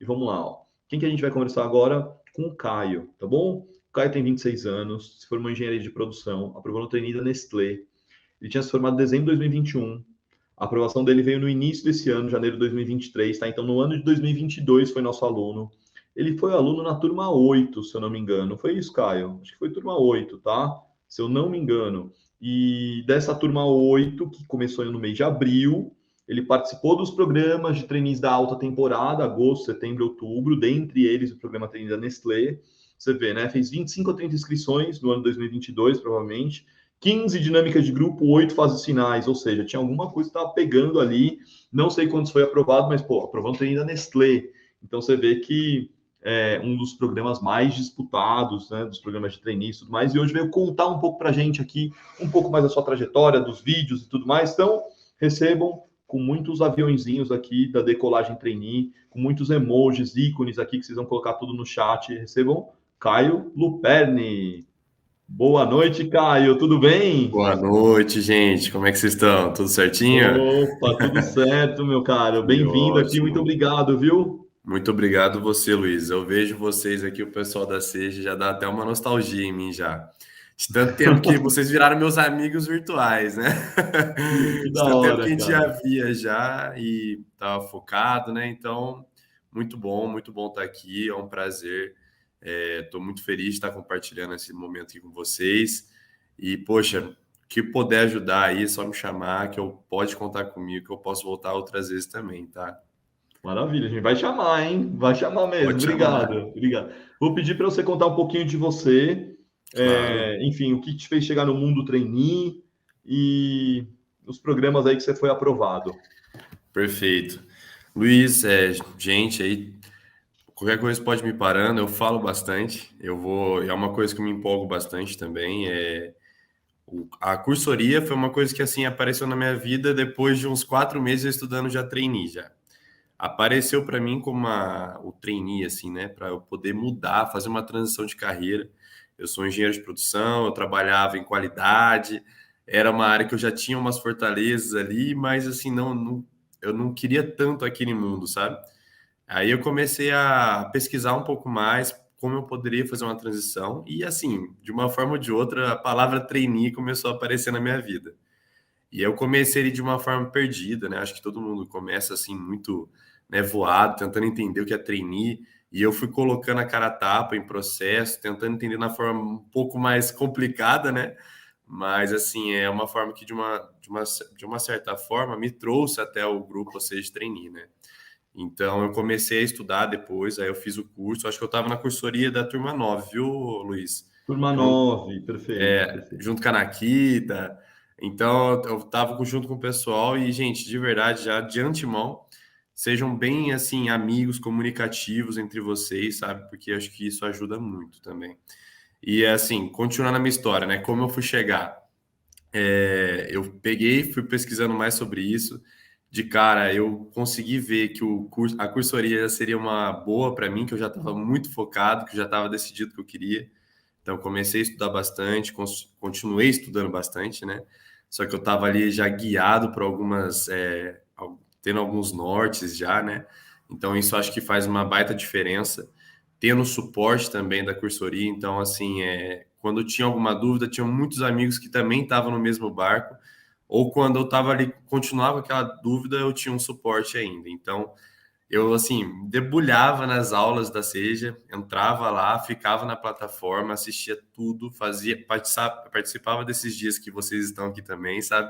vamos lá, ó. Quem que a gente vai conversar agora? Com o Caio, tá bom? O Caio tem 26 anos, se formou em engenharia de produção, aprovou no trainee da Nestlé. Ele tinha se formado em dezembro de 2021. A aprovação dele veio no início desse ano, janeiro de 2023, tá? Então, no ano de 2022 foi nosso aluno. Ele foi aluno na turma 8, se eu não me engano. Foi isso, Caio? Acho que foi turma 8, tá? Se eu não me engano. E dessa turma 8, que começou no mês de abril, ele participou dos programas de trainees da alta temporada, agosto, setembro, outubro, dentre eles o programa trainee da Nestlé. Você vê, né? Fez 25 a 30 inscrições no ano 2022, provavelmente. 15 dinâmicas de grupo, 8 fases finais, ou seja, tinha alguma coisa que estava pegando ali. Não sei quantos foi aprovado, mas, pô, aprovando o trainee da Nestlé. Então, você vê que é um dos programas mais disputados, né, dos programas de trainee e tudo mais, e hoje veio contar um pouco para a gente aqui, um pouco mais da sua trajetória, dos vídeos e tudo mais. Então, recebam com muitos aviãozinhos aqui da Decolagem Trainee, com muitos emojis, ícones aqui que vocês vão colocar tudo no chat. Recebam Caio Luperni. Boa noite, Caio. Tudo bem? Boa noite, gente. Como é que vocês estão? Tudo certinho? Opa, tudo certo, meu caro. Que Bem-vindo aqui. Muito ótimo. obrigado, viu? Muito obrigado você, Luiz. Eu vejo vocês aqui, o pessoal da Seja, já dá até uma nostalgia em mim já. De tanto tempo que vocês viraram meus amigos virtuais, né? Que De da tanto tempo que hora, a gente já cara. via já e estava focado, né? Então, muito bom estar aqui. É um prazer. Estou muito feliz de estar compartilhando esse momento aqui com vocês. E, poxa, que puder ajudar aí, é só me chamar, que eu pode contar comigo, que eu posso voltar outras vezes também, tá? Maravilha, a gente vai chamar, hein? Vai chamar mesmo. Pode Obrigado, chamar, obrigado. Vou pedir para você contar um pouquinho de você, claro. enfim, o que te fez chegar no mundo trainee e os programas aí que você foi aprovado. Perfeito. Luiz, gente, aí qualquer coisa pode me parando, eu falo bastante, é uma coisa que eu me empolgo bastante também, a cursoria foi uma coisa que, assim, apareceu na minha vida depois de uns 4 meses eu estudando já trainee, já. Apareceu para mim como o trainee, assim, né, para eu poder mudar, fazer uma transição de carreira. Eu sou engenheiro de produção, eu trabalhava em qualidade, era uma área que eu já tinha umas fortalezas ali, mas, assim, eu não queria tanto aquele mundo, sabe? Aí eu comecei a pesquisar um pouco mais como eu poderia fazer uma transição e, assim, de uma forma ou de outra, a palavra trainee começou a aparecer na minha vida. E eu comecei ele de uma forma perdida, né? Acho que todo mundo começa assim muito, né, voado, tentando entender o que é trainee, e eu fui colocando a cara a tapa em processo, tentando entender na forma um pouco mais complicada, né? Mas assim, é uma forma que de uma certa forma me trouxe até o grupo, ou seja, trainee, né? Então eu comecei a estudar depois, aí eu fiz o curso, acho que eu estava na cursoria da turma 9, viu, Luiz? Turma Junto, 9, perfeito, perfeito. junto com a Nakita. Então, eu estava junto com o pessoal e, gente, de verdade, já de antemão, sejam bem, assim, amigos, comunicativos entre vocês, sabe? Porque eu acho que isso ajuda muito também. E, assim, continuando a minha história, né? Como eu fui chegar? Eu peguei, fui pesquisando mais sobre isso. De cara, eu consegui ver que a cursoria seria uma boa para mim, que eu já estava muito focado, que eu já estava decidido que eu queria. Então, comecei a estudar bastante, continuei estudando bastante, né? Só que eu estava ali já guiado por tendo alguns nortes já, né? Então, isso acho que faz uma baita diferença. Tendo suporte também da cursoria. Então, assim, quando eu tinha alguma dúvida, tinha muitos amigos que também estavam no mesmo barco. Ou quando eu estava ali, continuava aquela dúvida, eu tinha um suporte ainda. Então, eu, assim, debulhava nas aulas da Seja, entrava lá, ficava na plataforma, assistia tudo, participava desses dias que vocês estão aqui também, sabe?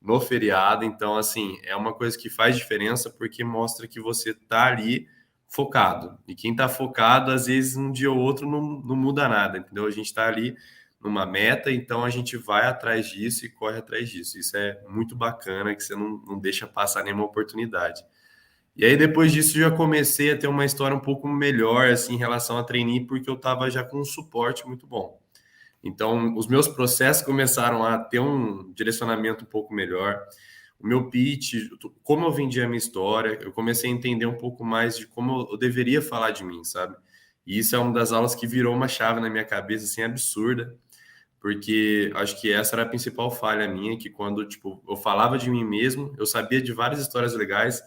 No feriado. Então, assim, é uma coisa que faz diferença porque mostra que você tá ali focado. E quem tá focado, às vezes, um dia ou outro não muda nada, entendeu? A gente tá ali numa meta, então a gente vai atrás disso e corre atrás disso. Isso é muito bacana, que você não deixa passar nenhuma oportunidade. E aí, depois disso, já comecei a ter uma história um pouco melhor, assim, em relação a trainee, porque eu estava já com um suporte muito bom. Então, os meus processos começaram a ter um direcionamento um pouco melhor. O meu pitch, como eu vendia a minha história, eu comecei a entender um pouco mais de como eu deveria falar de mim, sabe? E isso é uma das aulas que virou uma chave na minha cabeça, assim, absurda, porque acho que essa era a principal falha minha, que quando, tipo, eu falava de mim mesmo, eu sabia de várias histórias legais,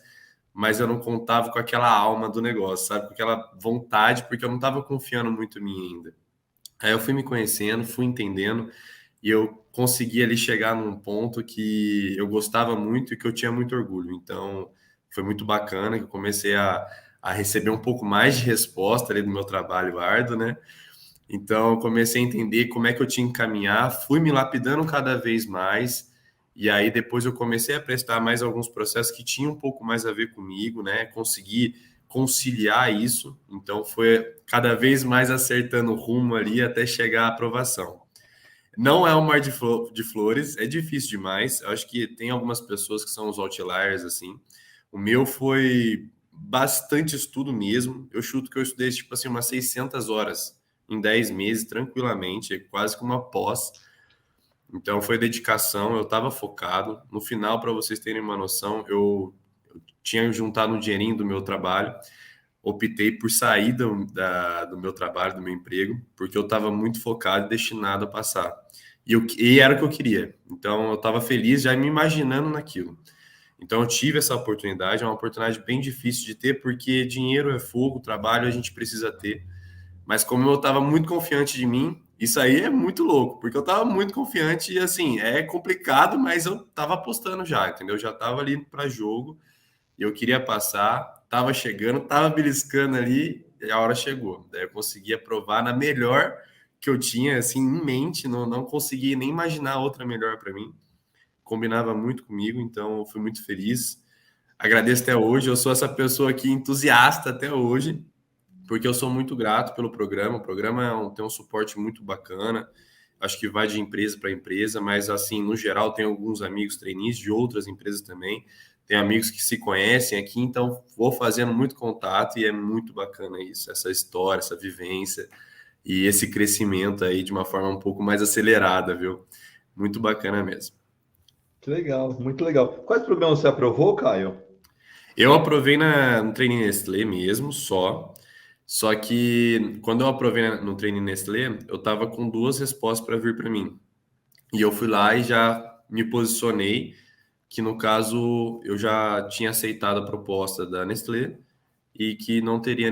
mas eu não contava com aquela alma do negócio, sabe? Com aquela vontade, porque eu não estava confiando muito em mim ainda. Aí eu fui me conhecendo, fui entendendo, e eu consegui ali chegar num ponto que eu gostava muito e que eu tinha muito orgulho. Então, foi muito bacana que eu comecei a receber um pouco mais de resposta ali do meu trabalho árduo, né? Então, eu comecei a entender como é que eu tinha que caminhar, fui me lapidando cada vez mais, e aí depois eu comecei a prestar mais alguns processos que tinham um pouco mais a ver comigo, né? Consegui conciliar isso, então foi cada vez mais acertando o rumo ali até chegar à aprovação. Não é um mar de flores, é difícil demais. Eu acho que tem algumas pessoas que são os outliers, assim. O meu foi bastante estudo mesmo. Eu chuto que eu estudei, tipo assim, umas 600 horas em 10 meses, tranquilamente, é quase que uma pós. Então, foi dedicação, eu estava focado. No final, para vocês terem uma noção, eu tinha juntado um dinheirinho do meu trabalho, optei por sair do meu trabalho, do meu emprego, porque eu estava muito focado e destinado a passar. E era o que eu queria. Então, eu estava feliz já me imaginando naquilo. Então, eu tive essa oportunidade, é uma oportunidade bem difícil de ter, porque dinheiro é fogo, trabalho a gente precisa ter. Mas como eu estava muito confiante de mim, isso aí é muito louco, porque eu estava muito confiante e, assim, é complicado, mas eu estava apostando já, entendeu? Eu já estava ali para jogo e eu queria passar, estava chegando, estava beliscando ali e a hora chegou. Daí eu consegui aprovar na melhor que eu tinha, assim, em mente, não consegui nem imaginar outra melhor para mim. Combinava muito comigo, então eu fui muito feliz. Agradeço até hoje, eu sou essa pessoa aqui entusiasta até hoje, porque eu sou muito grato pelo programa. O programa tem um suporte muito bacana. Acho que vai de empresa para empresa, mas assim, no geral, tem alguns amigos trainees de outras empresas também. Tem amigos que se conhecem aqui, então vou fazendo muito contato e é muito bacana isso, essa história, essa vivência e esse crescimento aí de uma forma um pouco mais acelerada, viu? Muito bacana mesmo. Que legal, muito legal. Quais programas você aprovou, Caio? Eu aprovei no Training Nestlé mesmo, só que quando eu aprovei no Training Nestlé, eu tava com duas respostas para vir para mim. E eu fui lá e já me posicionei, que no caso eu já tinha aceitado a proposta da Nestlé e que não teria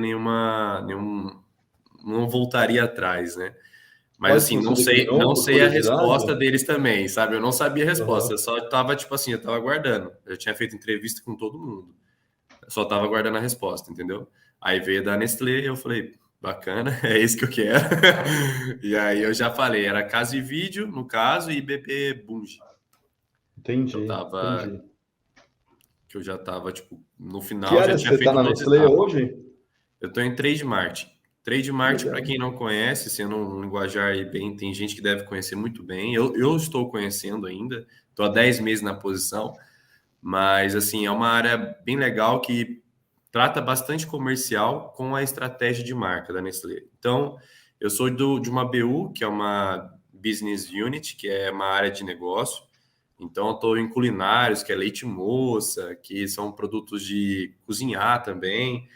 não voltaria atrás, né? Mas Quais que assim, você não declinou, por sei a curiosidade? resposta deles também, sabe? Eu não sabia a resposta, eu Aham. só tava tipo assim, eu tava aguardando. Eu tinha feito entrevista com todo mundo. Só tava aguardando a resposta, entendeu? Aí veio da Nestlé e eu falei, bacana, é isso que eu quero. E aí eu já falei, era casa e vídeo, no caso, e BP Bunge. Eu Entendi, tava, entendi. que eu já tava, tipo, no Que final, já área tinha você está feito na todas as Nestlé etapas. hoje? Eu tô em trade marketing. Trade Que marketing, para legal. quem não conhece, sendo um linguajar aí bem, tem gente que deve conhecer muito bem. Eu estou conhecendo ainda, estou há 10 meses na posição, mas assim, é uma área bem legal que trata bastante comercial com a estratégia de marca da Nestlé. Então, eu sou de uma BU, que é uma Business Unit, que é uma área de negócio. Então, eu estou em culinários, que é leite moça, que são produtos de cozinhar também.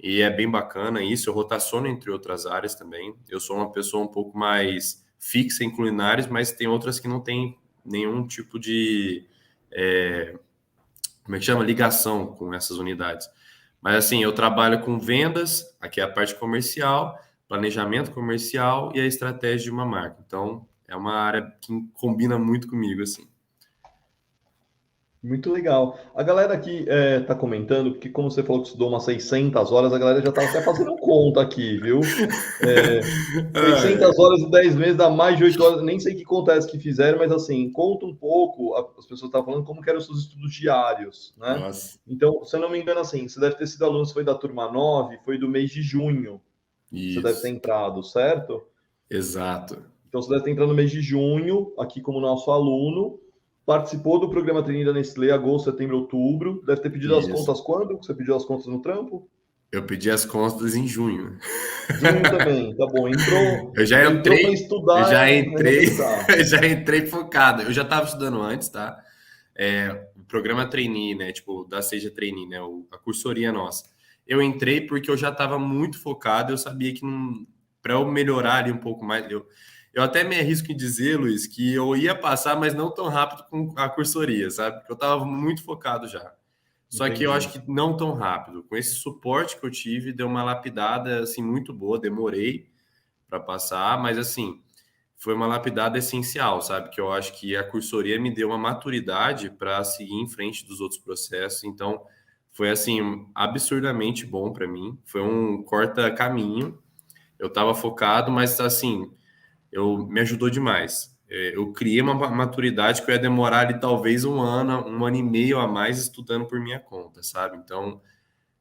E é bem bacana isso. Eu rotaciono entre outras áreas também. Eu sou uma pessoa um pouco mais fixa em culinários, mas tem outras que não tem nenhum tipo de, como é que chama? Ligação com essas unidades. Mas assim, eu trabalho com vendas, aqui é a parte comercial, planejamento comercial e a estratégia de uma marca. Então, é uma área que combina muito comigo, assim. Muito legal. A galera aqui está comentando, porque como você falou que estudou umas 600 horas, a galera já está até fazendo conta aqui, viu? É, Ai, 600 horas e 10 meses dá mais de 8 horas, nem sei que conta é essa que fizeram, mas assim, conta um pouco, as pessoas estavam falando como que eram os seus estudos diários, né? nossa, Então, se eu não me engano, assim, você deve ter sido aluno, você foi da turma 9, foi do mês de junho, você deve ter isso, entrado, certo? exato. Então, você deve ter entrado no mês de junho, aqui como nosso aluno, participou do programa Trainee da Nestlé, agosto, setembro, outubro, deve ter pedido as Isso. contas quando? Você pediu as contas no trampo? Eu pedi as contas em junho. Junho também, tá bom. Entrou, Eu já entrou para entrei, eu já estudar, entrei, arrebentar. eu já entrei focado. Eu já estava estudando antes, tá? O programa trainee, né? Tipo, da Seja Trainee, né? A cursoria nossa. Eu entrei porque eu já estava muito focado, eu sabia que para eu melhorar ali um pouco mais, eu até me arrisco em dizer, Luiz, que eu ia passar, mas não tão rápido com a cursoria, sabe? Porque eu estava muito focado já. Só que eu Entendi. acho que não tão rápido. Com esse suporte que eu tive, deu uma lapidada assim muito boa, demorei para passar, mas assim, foi uma lapidada essencial, sabe? Que eu acho que a cursoria me deu uma maturidade para seguir em frente dos outros processos. Então, foi assim absurdamente bom para mim. Foi um corta-caminho. Eu estava focado, mas assim, eu me ajudou demais. Eu criei uma maturidade que eu ia demorar ali talvez um ano e meio a mais estudando por minha conta, sabe? Então,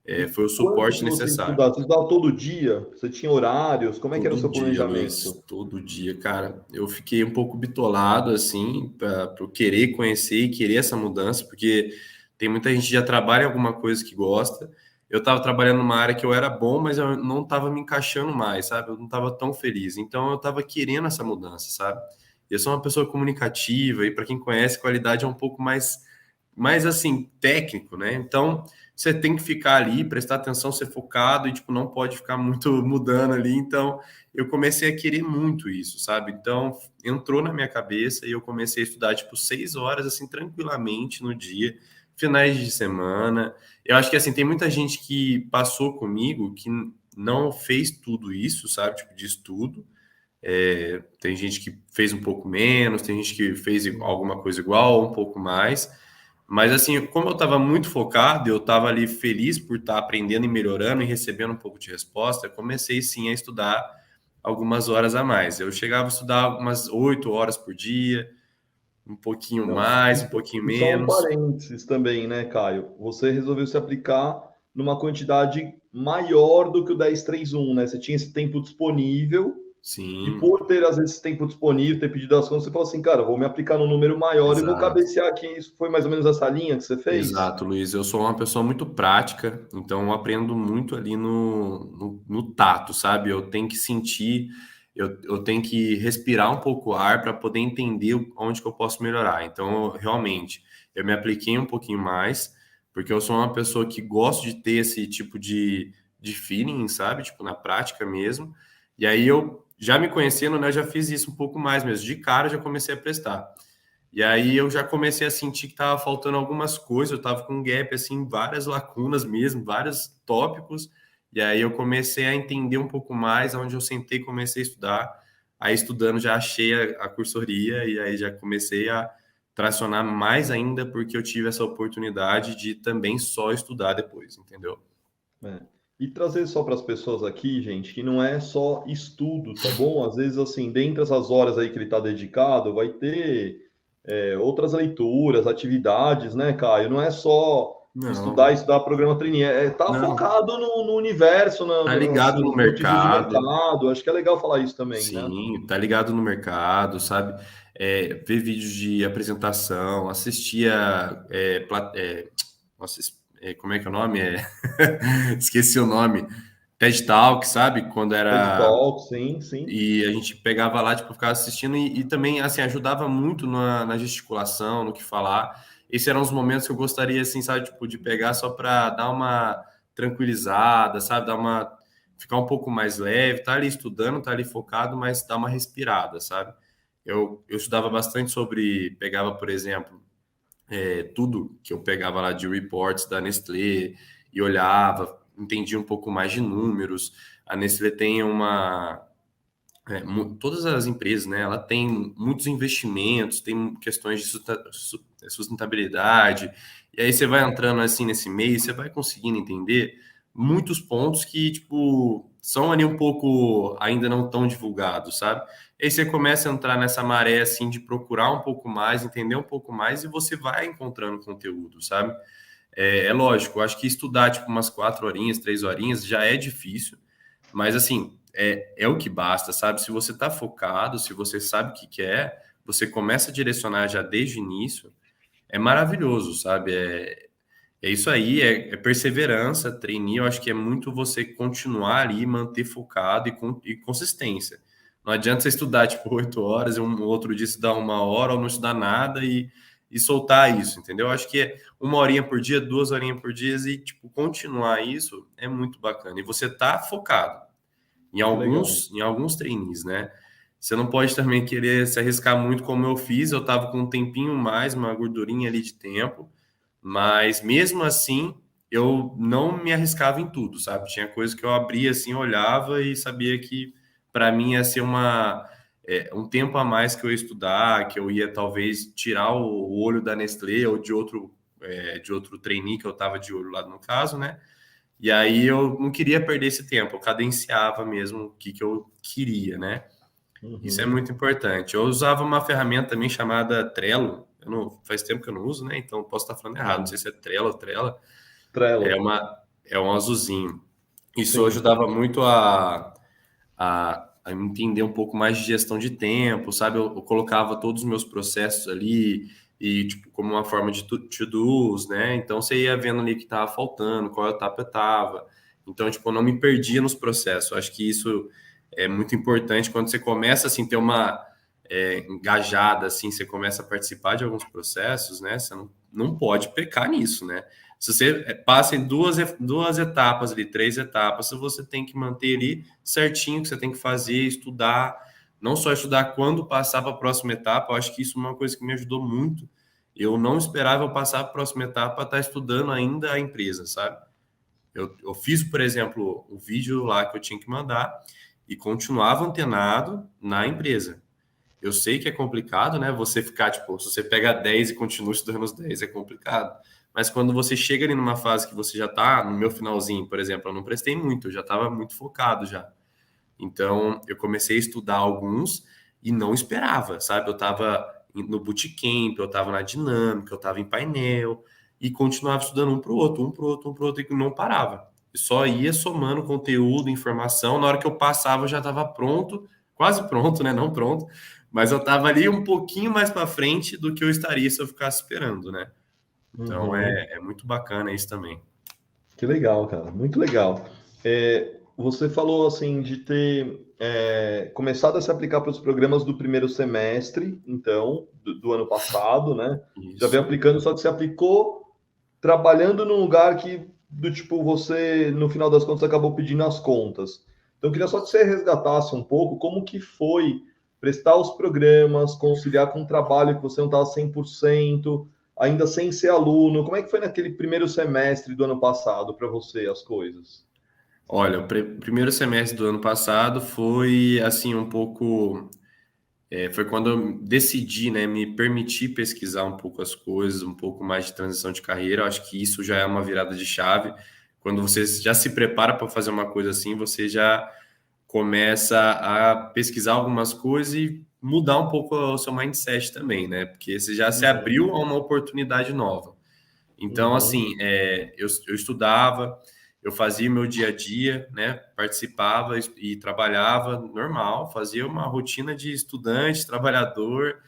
E foi o quanto suporte que você necessário. estudava? Você estudava todo dia? Você tinha horários? Como é que era o Todo seu dia, Luiz, planejamento? todo dia, cara. Eu fiquei um pouco bitolado, assim, para querer conhecer e querer essa mudança, porque tem muita gente que já trabalha em alguma coisa que gosta. Eu estava trabalhando numa área que eu era bom, mas eu não estava me encaixando mais, sabe? Eu não estava tão feliz. Então, eu estava querendo essa mudança, sabe? Eu sou uma pessoa comunicativa e, para quem conhece, qualidade é um pouco mais assim, técnico, né? Então, você tem que ficar ali, prestar atenção, ser focado e, tipo, não pode ficar muito mudando ali. Então, eu comecei a querer muito isso, sabe? Então, entrou na minha cabeça e eu comecei a estudar, tipo, 6 horas, assim, tranquilamente no dia, finais de semana. Eu acho que, assim, tem muita gente que passou comigo que não fez tudo isso, sabe? Tipo, de estudo. Tem gente que fez um pouco menos, tem gente que fez alguma coisa igual, um pouco mais. Mas assim, como eu estava muito focado, eu estava ali feliz por estar aprendendo e melhorando e recebendo um pouco de resposta, eu comecei sim a estudar algumas horas a mais. Eu chegava a estudar umas 8 horas por dia, um pouquinho Não, mais, um pouquinho e só um menos. parênteses também, né, Caio? Você resolveu se aplicar numa quantidade maior do que o 10-3-1, né? Você tinha esse tempo disponível e Sim, por ter, às vezes, esse tempo disponível, ter pedido as contas, você falou assim, cara, eu vou me aplicar num número maior e vou exato. cabecear aqui. Isso foi mais ou menos essa linha que você fez? Exato, Luiz. Eu sou uma pessoa muito prática, então eu aprendo muito ali no tato, sabe? Eu tenho que sentir, eu tenho que respirar um pouco o ar para poder entender onde que eu posso melhorar. Então, realmente, eu me apliquei um pouquinho mais, porque eu sou uma pessoa que gosto de ter esse tipo de feeling, sabe? Tipo, na prática mesmo. E aí eu, já me conhecendo, né, eu já fiz isso um pouco mais mesmo. De cara, eu já comecei a prestar. E aí eu já comecei a sentir que estava faltando algumas coisas, eu estava com um gap, assim, várias lacunas mesmo, vários tópicos. E aí eu comecei a entender um pouco mais, onde eu sentei e comecei a estudar. Aí estudando já achei a cursoria e aí já comecei a tracionar mais ainda, porque eu tive essa oportunidade de também só estudar depois, entendeu? É. E trazer só para as pessoas aqui, gente, que não é só estudo, tá bom? Às vezes, assim, dentre essas horas aí que ele está dedicado, vai ter outras leituras, atividades, né, Caio? Não é só Não, estudar programa trainee, tá não. focado no universo, Tá ligado assim, no as notícias de mercado. mercado. Acho que é legal falar isso também, né? Sim, tá ligado no mercado, sabe? Ver vídeos de apresentação, assistir nossa, como é que é o nome? Esqueci o nome. TED Talk, sabe? Quando TED era. Talk, sim, sim. E a gente pegava lá, tipo, ficava assistindo e também, assim, ajudava muito na gesticulação, no que falar. Esses eram os momentos que eu gostaria, assim, sabe, tipo, de pegar só para dar uma tranquilizada, sabe? Ficar um pouco mais leve, tá ali estudando, tá ali focado, mas dar uma respirada, sabe? Eu estudava bastante sobre, pegava, por exemplo, tudo que eu pegava lá de reports da Nestlé e olhava, entendia um pouco mais de números. A Nestlé tem todas as empresas, né? Ela tem muitos investimentos, tem questões de sustentabilidade. E aí você vai entrando assim nesse meio, você vai conseguindo entender muitos pontos que, tipo, são ali um pouco ainda não tão divulgados, sabe? E aí você começa a entrar nessa maré assim de procurar um pouco mais, entender um pouco mais e você vai encontrando conteúdo, sabe? É lógico, eu acho que estudar tipo umas 4 horinhas, 3 horinhas já é difícil, mas assim, é o que basta, sabe? Se você está focado, se você sabe o que quer, você começa a direcionar já desde o início, é maravilhoso, sabe? É isso aí, é perseverança, trainee, eu acho que é muito você continuar ali, manter focado e consistência. Não adianta você estudar, tipo, 8 horas e um outro dia estudar 1 hora ou não estudar nada e soltar isso, entendeu? Eu acho que é 1 horinha por dia, 2 horinhas por dia e, tipo, continuar isso é muito bacana. E você tá focado em Que legal. alguns trainees, né? Você não pode também querer se arriscar muito como eu fiz, eu tava com um tempinho mais, uma gordurinha ali de tempo, Mas mesmo assim, eu não me arriscava em tudo, sabe? Tinha coisa que eu abria assim, olhava e sabia que para mim ia ser um tempo a mais que eu ia estudar, que eu ia talvez tirar o olho da Nestlé ou de outro trainee que eu estava de olho lá no caso, né? E aí eu não queria perder esse tempo, eu cadenciava mesmo o que eu queria, né? Isso é Uhum. muito importante. Eu usava uma ferramenta também chamada Trello. Faz tempo que eu não uso, né? Então posso estar falando errado. Não sei Sim. se é Trello ou Trella. É Trello. uma, é um azulzinho. Isso Sim. ajudava muito a entender um pouco mais de gestão de tempo, sabe? Eu colocava todos os meus processos ali e tipo como uma forma de to-dos, né? Então você ia vendo ali o que estava faltando, qual etapa eu estava. Então, tipo, eu não me perdia nos processos. Eu acho que isso é muito importante quando você começa assim ter uma engajada assim, você começa a participar de alguns processos, né? Você não pode pecar nisso, né? Se você passa em duas etapas ali, três etapas, você tem que manter ali certinho o que você tem que fazer, estudar, não só estudar quando passar para a próxima etapa. Eu acho que isso é uma coisa que me ajudou muito. Eu não esperava eu passar para a próxima etapa para estar estudando ainda a empresa, sabe? Eu fiz, por exemplo, o vídeo lá que eu tinha que mandar e continuava antenado na empresa. Eu sei que é complicado, né? Você ficar, tipo, se você pega 10 e continua estudando os 10 é complicado. Mas quando você chega ali numa fase que você já tá, no meu finalzinho, por exemplo, eu não prestei muito, eu já estava muito focado já. Então, eu comecei a estudar alguns e não esperava, sabe? Eu estava no bootcamp, eu estava na dinâmica, eu estava em painel e continuava estudando um para o outro, um para o outro, um para o outro, e não parava. E só ia somando conteúdo, informação. Na hora que eu passava, eu já estava pronto, quase pronto, né? Não pronto, mas eu estava ali um pouquinho mais para frente do que eu estaria se eu ficasse esperando, né? Então, Uhum. é muito bacana isso também. Que legal, cara, muito legal. Você falou assim de ter começado a se aplicar para os programas do primeiro semestre, então, do ano passado, né? Já vem Isso. aplicando, só que você aplicou trabalhando num lugar que, do tipo, você, no final das contas, acabou pedindo as contas. Então, eu queria só que você resgatasse um pouco como que foi prestar os programas, conciliar com um trabalho que você não estava 100%, ainda sem ser aluno. Como é que foi naquele primeiro semestre do ano passado para você as coisas? Olha, o primeiro semestre do ano passado foi assim um pouco. Foi quando eu decidi, né, me permitir pesquisar um pouco as coisas, um pouco mais de transição de carreira. Eu acho que isso já é uma virada de chave. Quando você já se prepara para fazer uma coisa assim, você já começa a pesquisar algumas coisas e mudar um pouco o seu mindset também, né? Porque você já se Uhum, abriu a uma oportunidade nova. Então, uhum, assim, eu estudava, eu fazia meu dia a dia, né? Participava e trabalhava normal, fazia uma rotina de estudante, trabalhador,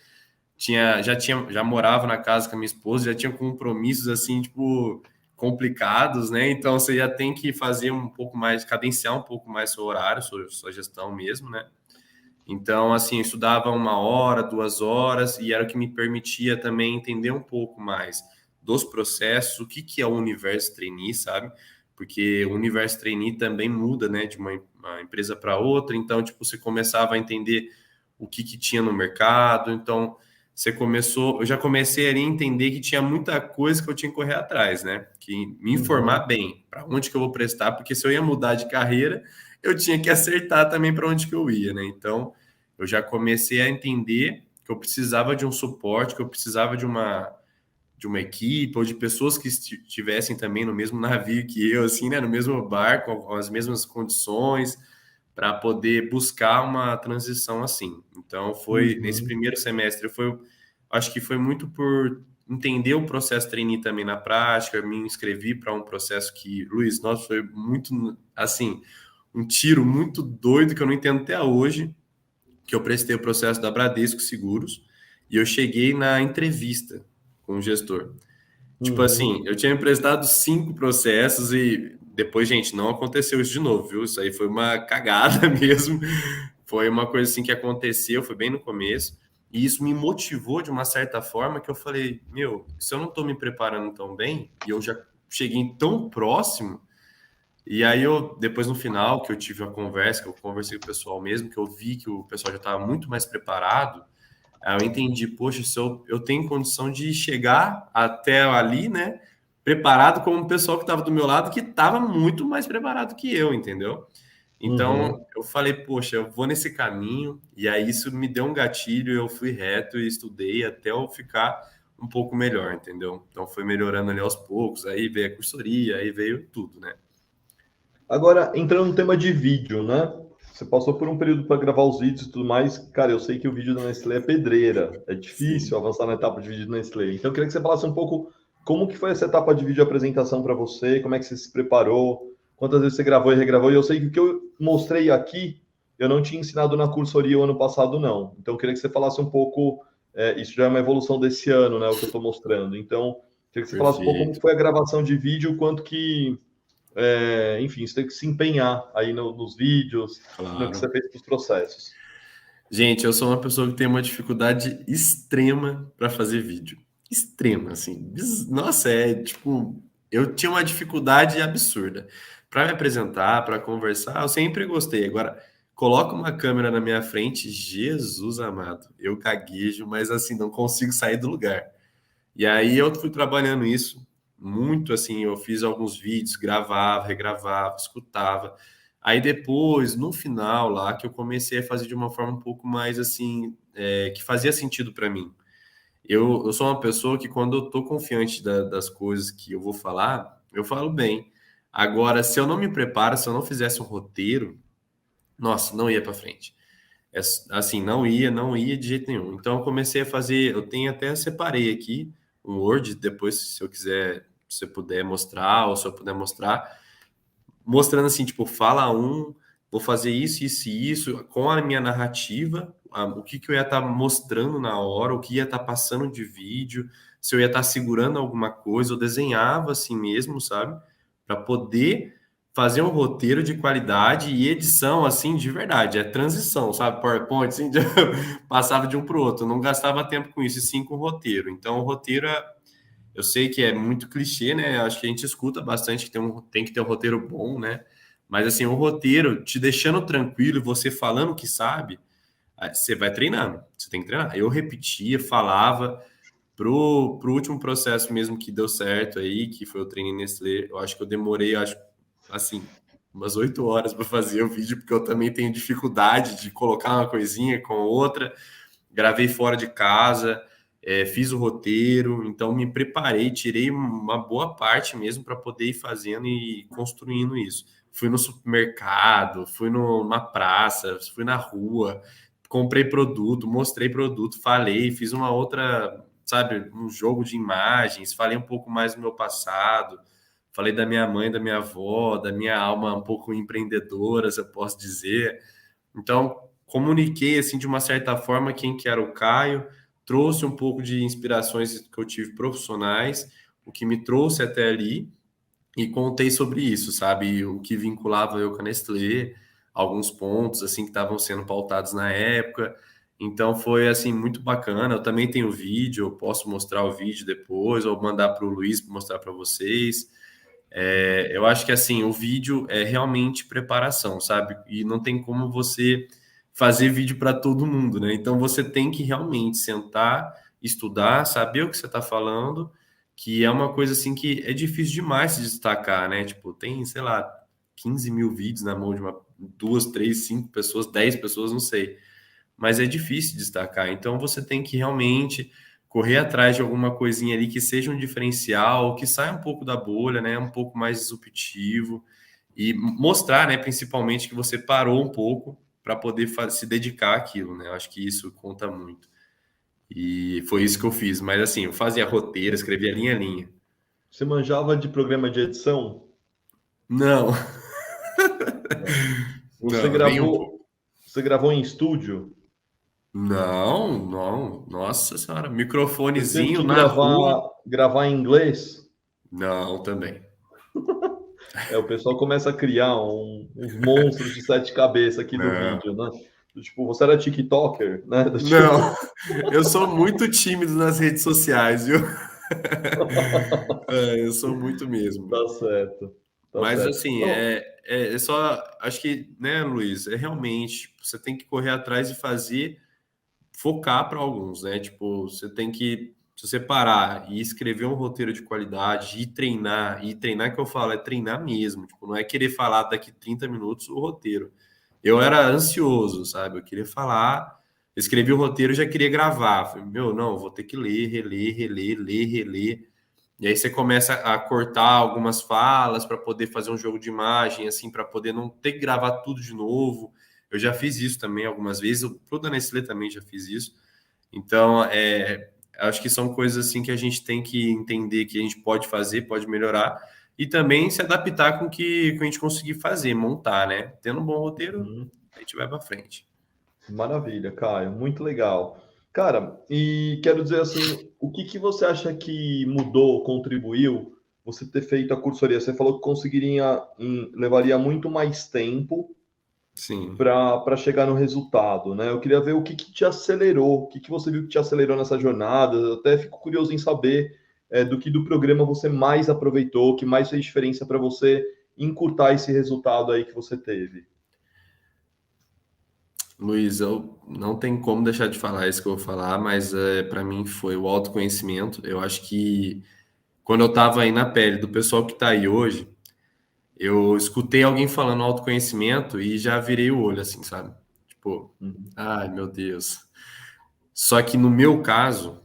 já morava na casa com a minha esposa, já tinha compromissos assim, tipo, complicados, né? Então você já tem que fazer um pouco mais, cadenciar um pouco mais seu horário, sua gestão mesmo, né? Então, assim, eu estudava 1 hora, 2 horas, e era o que me permitia também entender um pouco mais dos processos, o que é o universo trainee, sabe? Porque o universo trainee também muda, né, de uma empresa para outra. Então, tipo, você começava a entender o que tinha no mercado. Então, eu já comecei ali a entender que tinha muita coisa que eu tinha que correr atrás, né? Que me informar uhum, bem para onde que eu vou prestar, porque se eu ia mudar de carreira, eu tinha que acertar também para onde que eu ia, né? Então, eu já comecei a entender que eu precisava de um suporte, que eu precisava de uma equipe ou de pessoas que estivessem também no mesmo navio que eu, assim, né? No mesmo barco, com as mesmas condições, para poder buscar uma transição assim. Então, foi nesse uhum, primeiro semestre, acho que foi muito por entender o processo trainee também na prática, eu me inscrevi para um processo que, Luiz, nossa, foi muito, assim, um tiro muito doido que eu não entendo até hoje, que eu prestei o processo da Bradesco Seguros e eu cheguei na entrevista com o gestor. Tipo uhum. assim, eu tinha emprestado 5 processos e depois, gente, não aconteceu isso de novo, viu? Isso aí foi uma cagada mesmo. Foi uma coisa assim que aconteceu, foi bem no começo. E isso me motivou de uma certa forma que eu falei, meu, se eu não estou me preparando tão bem e eu já cheguei tão próximo, e aí depois no final, que eu tive uma conversa, que eu conversei com o pessoal mesmo, que eu vi que o pessoal já estava muito mais preparado, Aí eu entendi, poxa, se eu tenho condição de chegar até ali, né? Preparado como o pessoal que estava do meu lado, que estava muito mais preparado que eu, entendeu? Então Uhum. eu falei, poxa, eu vou nesse caminho, e aí isso me deu um gatilho, eu fui reto e estudei até eu ficar um pouco melhor, entendeu? Então foi melhorando ali aos poucos, aí veio a cursoria, aí veio tudo, né? Agora, entrando no tema de vídeo, né? Você passou por um período para gravar os vídeos e tudo mais. Cara, eu sei que o vídeo da Nestlé é pedreira. É difícil Sim, avançar na etapa de vídeo da Nestlé. Então, eu queria que você falasse um pouco como que foi essa etapa de vídeo apresentação para você, como é que você se preparou, quantas vezes você gravou e regravou. E eu sei que o que eu mostrei aqui, eu não tinha ensinado na cursoria o ano passado, não. Então, eu queria que você falasse um pouco. Isso já é uma evolução desse ano, né? O que eu estou mostrando. Então, eu queria que você falasse um pouco como perfeito, foi a gravação de vídeo, quanto que enfim, você tem que se empenhar aí nos vídeos, no que você claro. fez para os processos. Gente, eu sou uma pessoa que tem uma dificuldade extrema para fazer vídeo. Extrema, assim. Nossa, é tipo, eu tinha uma dificuldade absurda. Para me apresentar, para conversar, eu sempre gostei. Agora, coloca uma câmera na minha frente, Jesus amado, eu gaguejo, mas assim, não consigo sair do lugar. E aí eu fui trabalhando isso muito assim, eu fiz alguns vídeos, gravava, regravava, escutava. Aí depois, no final lá, que eu comecei a fazer de uma forma um pouco mais assim, que fazia sentido para mim. Eu sou uma pessoa que quando eu tô confiante das coisas que eu vou falar, eu falo bem. Agora, se eu não me preparo, se eu não fizesse um roteiro, nossa, não ia para frente. Assim, não ia de jeito nenhum. Então eu comecei a fazer, eu tenho até separei aqui um Word, depois se eu quiser, se eu puder mostrar, ou se eu puder mostrar, mostrando assim, tipo, fala um, vou fazer isso, isso e isso, com a minha narrativa, o que que eu ia estar mostrando na hora, o que ia estar passando de vídeo, se eu ia estar segurando alguma coisa, eu desenhava assim mesmo, sabe? Para poder fazer um roteiro de qualidade e edição assim de verdade, é transição, sabe? PowerPoint, assim, passava de um para o outro, eu não gastava tempo com isso, e sim com o roteiro. Então, o roteiro eu sei que é muito clichê, né? Acho que a gente escuta bastante que tem que ter um roteiro bom, né? Mas assim, o roteiro te deixando tranquilo, e você falando que sabe, aí você vai treinando. Você tem que treinar. Eu repetia, falava pro último processo mesmo que deu certo aí, que foi o treino Nestlé. Eu acho que eu demorei, acho, assim, umas 8 horas para fazer o vídeo, porque eu também tenho dificuldade de colocar uma coisinha com outra. Gravei fora de casa, fiz o roteiro, então me preparei, tirei uma boa parte mesmo para poder ir fazendo e construindo isso. Fui no supermercado, fui numa praça, fui na rua, comprei produto, mostrei produto, falei, fiz uma outra, sabe, um jogo de imagens, falei um pouco mais do meu passado, falei da minha mãe, da minha avó, da minha alma um pouco empreendedora, se eu posso dizer. Então, comuniquei assim de uma certa forma quem que era o Caio, trouxe um pouco de inspirações que eu tive profissionais, o que me trouxe até ali e contei sobre isso, sabe? O que vinculava eu com a Nestlé, alguns pontos assim que estavam sendo pautados na época. Então foi assim muito bacana. Eu também tenho vídeo, eu posso mostrar o vídeo depois ou mandar para o Luiz para mostrar para vocês. Eu acho que assim, o vídeo é realmente preparação, sabe? E não tem como você fazer vídeo para todo mundo, né? Então você tem que realmente sentar, estudar, saber o que você está falando, que é uma coisa assim que é difícil demais se destacar, né? Tipo, tem, sei lá, 15 mil vídeos na mão de duas, três, cinco pessoas, 10 pessoas, não sei, mas é difícil destacar. Então você tem que realmente correr atrás de alguma coisinha ali que seja um diferencial, que saia um pouco da bolha, né, um pouco mais disruptivo e mostrar, né, principalmente que você parou um pouco para poder se dedicar àquilo, né? Eu acho que isso conta muito. E foi isso que eu fiz, mas assim, eu fazia roteiro, escrevia linha a linha. Você manjava de programa de edição? Não, Não. Você não, nem um gravou, pouco. você gravou em estúdio? Não, não, nossa senhora, Você teve microfonezinho que na rua. gravar em inglês? Não, também. O pessoal começa a criar uns monstros de sete cabeças aqui do Não. vídeo, né? Tipo, você era TikToker, né? Do Não, tipo, eu sou muito tímido nas redes sociais, viu? Eu sou muito mesmo. tá certo, tá Mas certo. assim, Não, é só, acho que, né, Luiz, é realmente, você tem que correr atrás e fazer focar para alguns, né? Tipo, você tem que, se você parar e escrever um roteiro de qualidade e treinar que eu falo, é treinar mesmo, tipo, não é querer falar daqui 30 minutos o roteiro. Eu era ansioso, sabe? Eu queria falar, escrevi o roteiro e já queria gravar. Falei, meu, não, vou ter que ler, reler, reler, ler, reler. E aí você começa a cortar algumas falas para poder fazer um jogo de imagem, assim, para poder não ter que gravar tudo de novo. Eu já fiz isso também algumas vezes. Pro da Nestlé também já fiz isso. Então, acho que são coisas assim que a gente tem que entender que a gente pode fazer, pode melhorar e também se adaptar com o que a gente conseguir fazer, montar, né? Tendo um bom roteiro, Uhum. a gente vai para frente. Maravilha, Caio, muito legal. Cara, e quero dizer assim, o que que você acha que mudou, contribuiu você ter feito a cursoria? Você falou que conseguiria, levaria muito mais tempo Sim. para chegar no resultado, né? Eu queria ver o que que te acelerou, o que que você viu que te acelerou nessa jornada. Eu até fico curioso em saber do que do programa você mais aproveitou, que mais fez diferença para você encurtar esse resultado aí que você teve. Luiz, eu não tem como deixar de falar isso que eu vou falar, mas para mim foi o autoconhecimento. Eu acho que quando eu estava aí na pele do pessoal que está aí hoje, eu escutei alguém falando autoconhecimento e já virei o olho, assim, sabe? Tipo, Uhum. ai meu Deus. Só que no meu caso,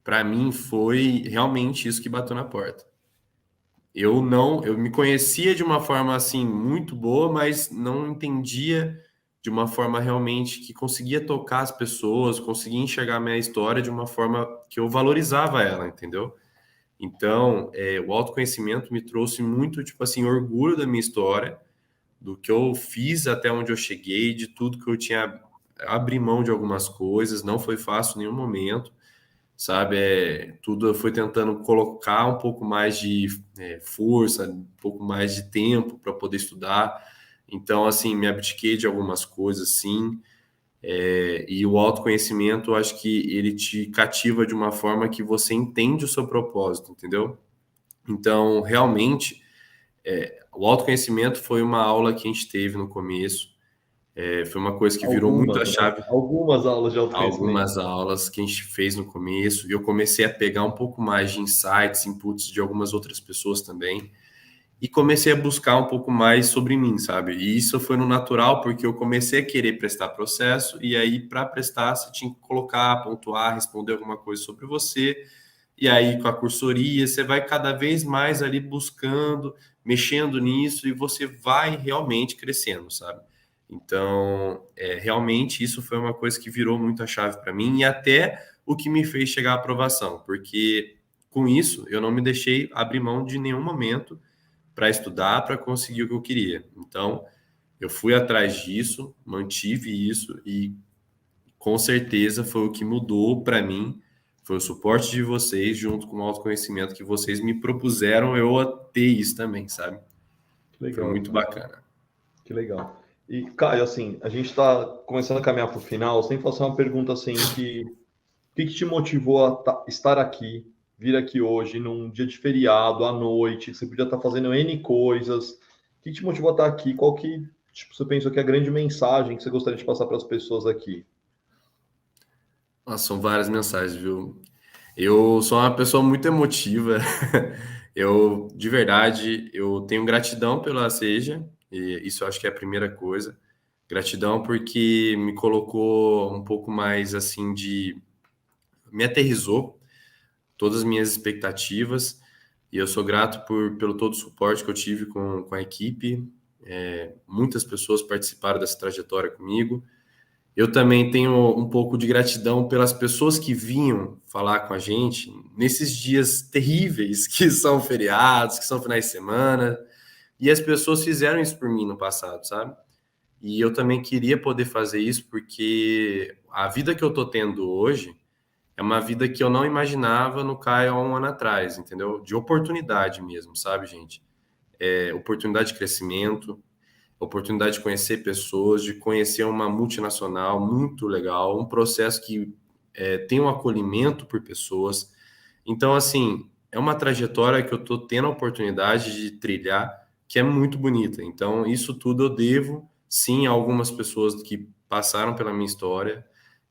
para mim foi realmente isso que bateu na porta. Eu me conhecia de uma forma assim muito boa, mas não entendia de uma forma realmente que conseguia tocar as pessoas, conseguia enxergar a minha história de uma forma que eu valorizava ela, entendeu? Então, o autoconhecimento me trouxe muito, tipo assim, orgulho da minha história, do que eu fiz até onde eu cheguei, de tudo que eu tinha abri mão de algumas coisas, não foi fácil em nenhum momento, sabe? Tudo eu fui tentando colocar um pouco mais de força, um pouco mais de tempo para poder estudar. Então, assim, me abdiquei de algumas coisas, sim. E o autoconhecimento, eu acho que ele te cativa de uma forma que você entende o seu propósito, entendeu? Então, realmente, o autoconhecimento foi uma aula que a gente teve no começo. Foi uma coisa que virou muito Algumas, a né? chave. Algumas aulas de autoconhecimento. Algumas aulas que a gente fez no começo, e eu comecei a pegar um pouco mais de insights, inputs de algumas outras pessoas também, e comecei a buscar um pouco mais sobre mim, sabe? E isso foi no natural, porque eu comecei a querer prestar processo, e aí, para prestar, você tinha que colocar, pontuar, responder alguma coisa sobre você, e aí, com a cursoria, você vai cada vez mais ali buscando, mexendo nisso, e você vai realmente crescendo, sabe? Então, realmente, isso foi uma coisa que virou muito a chave para mim, e até o que me fez chegar à aprovação, porque com isso, eu não me deixei abrir mão de nenhum momento para estudar, para conseguir o que eu queria. Então, eu fui atrás disso, mantive isso, e com certeza foi o que mudou para mim, foi o suporte de vocês junto com o autoconhecimento que vocês me propuseram eu a ter isso também, sabe? Que Foi legal, muito cara. bacana. Que legal. E, Caio, assim, a gente está começando a caminhar para o final. Sem fazer uma pergunta assim, o que que te motivou a estar aqui, vir aqui hoje, num dia de feriado, à noite, que você podia estar fazendo N coisas? O que que te motivou a estar aqui? Qual que, tipo, você pensou que é a grande mensagem que você gostaria de passar para as pessoas aqui? Nossa, são várias mensagens, viu? Eu sou uma pessoa muito emotiva. Eu, de verdade, eu tenho gratidão pela Seja, e isso eu acho que é a primeira coisa. Gratidão porque me colocou um pouco mais assim de me aterrizou todas as minhas expectativas e eu sou grato pelo todo o suporte que eu tive com a equipe. Muitas pessoas participaram dessa trajetória comigo. Eu também tenho um pouco de gratidão pelas pessoas que vinham falar com a gente nesses dias terríveis que são feriados, que são finais de semana. E as pessoas fizeram isso por mim no passado, sabe? E eu também queria poder fazer isso porque a vida que eu tô tendo hoje é uma vida que eu não imaginava no Caio há um ano atrás, entendeu? De oportunidade mesmo, sabe, gente? Oportunidade de crescimento, oportunidade de conhecer pessoas, de conhecer uma multinacional muito legal, um processo que tem um acolhimento por pessoas. Então, assim, é uma trajetória que eu estou tendo a oportunidade de trilhar que é muito bonita. Então, isso tudo eu devo, sim, a algumas pessoas que passaram pela minha história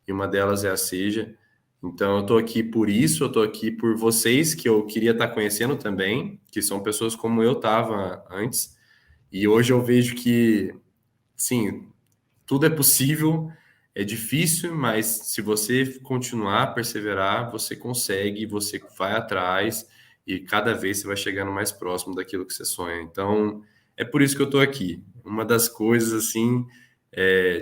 e uma delas é a Seja. Então, eu estou aqui por isso, eu estou aqui por vocês que eu queria estar conhecendo também, que são pessoas como eu estava antes. E hoje eu vejo que, sim, tudo é possível, é difícil, mas se você continuar, perseverar, você consegue, você vai atrás e cada vez você vai chegando mais próximo daquilo que você sonha. Então, é por isso que eu estou aqui. Uma das coisas, assim,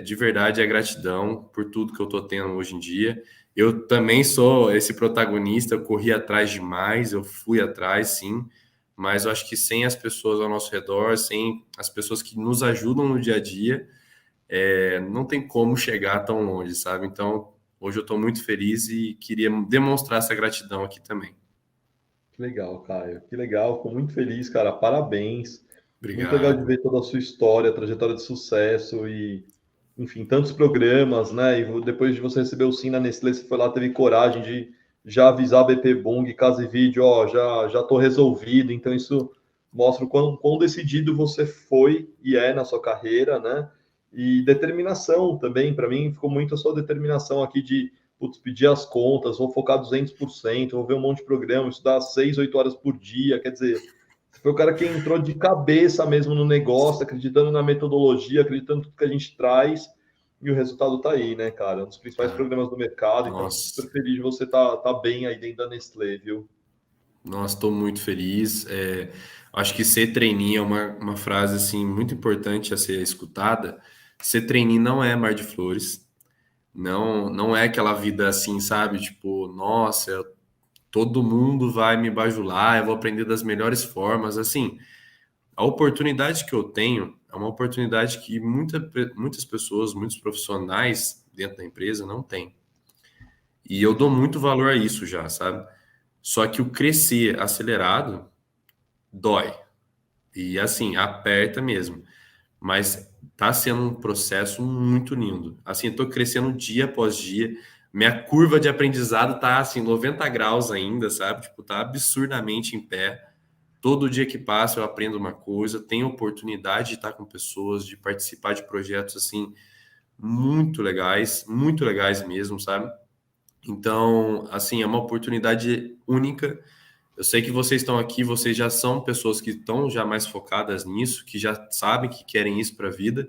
de verdade, é gratidão por tudo que eu estou tendo hoje em dia. Eu também sou esse protagonista, eu corri atrás demais, eu fui atrás, sim, mas eu acho que sem as pessoas ao nosso redor, sem as pessoas que nos ajudam no dia a dia, não tem como chegar tão longe, sabe? Então, hoje eu estou muito feliz e queria demonstrar essa gratidão aqui também. Que legal, Caio. Que legal. Fico muito feliz, cara. Parabéns. Muito legal de Obrigado. ver toda a sua história, trajetória de sucesso e, enfim, tantos programas, né? E depois de você receber o sim na Nestlé, você foi lá, teve coragem de já avisar a BP Bung, Casa e Vídeo, ó, já tô resolvido. Então, isso mostra o quão decidido você foi e é na sua carreira, né? E determinação também, para mim, ficou muito a sua determinação aqui de putz, pedir as contas, vou focar 200%, vou ver um monte de programa, estudar 6, 8 horas por dia. Quer dizer, você foi o cara que entrou de cabeça mesmo no negócio, acreditando na metodologia, acreditando em tudo que a gente traz, e o resultado tá aí, né, cara? Um dos principais Ah, programas do mercado, então fico nossa, super feliz de você tá bem aí dentro da Nestlé, viu? nossa, estou muito feliz. Acho que ser trainee é uma frase assim muito importante a ser escutada. Ser trainee não é mar de flores, não, não é aquela vida assim, sabe? Tipo, nossa, todo mundo vai me bajular, eu vou aprender das melhores formas. Assim, a oportunidade que eu tenho é uma oportunidade que muitas pessoas, muitos profissionais dentro da empresa não têm. E eu dou muito valor a isso já, sabe? Só que o crescer acelerado dói. E assim, aperta mesmo. Mas tá sendo um processo muito lindo. Assim, eu tô crescendo dia após dia. Minha curva de aprendizado tá assim 90 graus ainda, sabe? Tipo, tá absurdamente em pé. Todo dia que passa eu aprendo uma coisa, tenho oportunidade de estar com pessoas, de participar de projetos assim muito legais mesmo, sabe? Então, assim, é uma oportunidade única. Eu sei que vocês estão aqui, vocês já são pessoas que estão já mais focadas nisso, que já sabem que querem isso para a vida.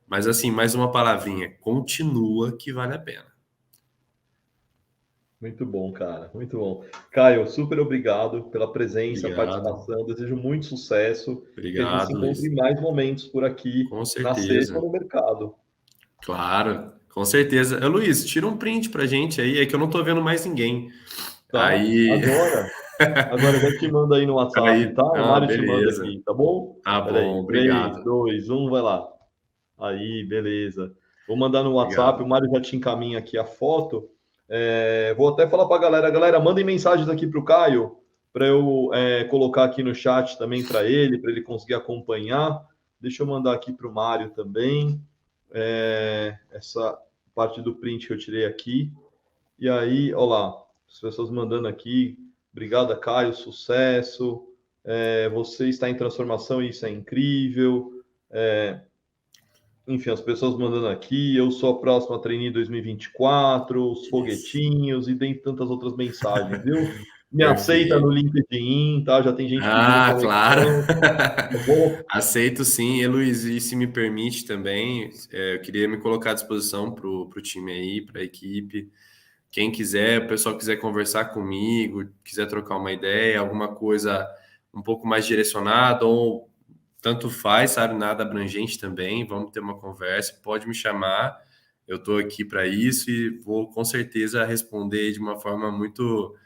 Mas assim, mais uma palavrinha, continua que vale a pena. Muito bom, cara, muito bom. Caio, super obrigado pela presença, Obrigado, participação. Desejo muito sucesso, que a gente se obrigado, encontre Luiz. em mais momentos por aqui, Com na sexta certeza. no mercado. Claro, com certeza. Luiz, tira um print pra gente aí, é que eu não tô vendo mais ninguém. Tá? Aí, Agora eu já te mando aí no WhatsApp, aí, tá? O Mário te manda beleza. aqui, tá bom? Tá Peraí, bom, 3, obrigado. 2, 1, vai lá. Aí, beleza. Vou mandar no WhatsApp, o Obrigado. Mário já te encaminha aqui a foto. Vou até falar para a galera, mandem mensagens aqui para o Caio, para eu colocar aqui no chat também para ele conseguir acompanhar. Deixa eu mandar aqui para o Mário também, essa parte do print que eu tirei aqui. E aí, olha lá, as pessoas mandando aqui. Obrigada, Caio, sucesso. Você está em transformação e isso é incrível. Enfim, as pessoas mandando aqui. Eu sou a próxima trainee 2024, os Isso. foguetinhos e tem tantas outras mensagens, viu? Me aceita no Perfeito. LinkedIn, tá? Já tem gente pedindo Ah, claro. conexão, tá bom? Aceito sim. E, Luiz, e se me permite também, eu queria me colocar à disposição para o time aí, para a equipe. Quem quiser, o pessoal quiser conversar comigo, quiser trocar uma ideia, alguma coisa um pouco mais direcionada, ou tanto faz, sabe? Nada abrangente também. Vamos ter uma conversa, pode me chamar. Eu estou aqui para isso e vou com certeza responder de uma forma muito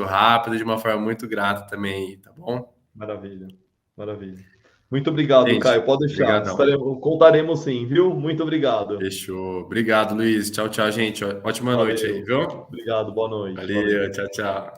rápida, de uma forma muito grata também, tá bom? Maravilha, maravilha. Muito obrigado, Gente, Caio. Pode deixar. brigadão. Contaremos sim, viu? Muito obrigado. Fechou. Obrigado, Luiz. Tchau, tchau, gente. Ótima noite aí, Valeu. viu? Obrigado, boa noite. Valeu, Valeu. tchau, tchau.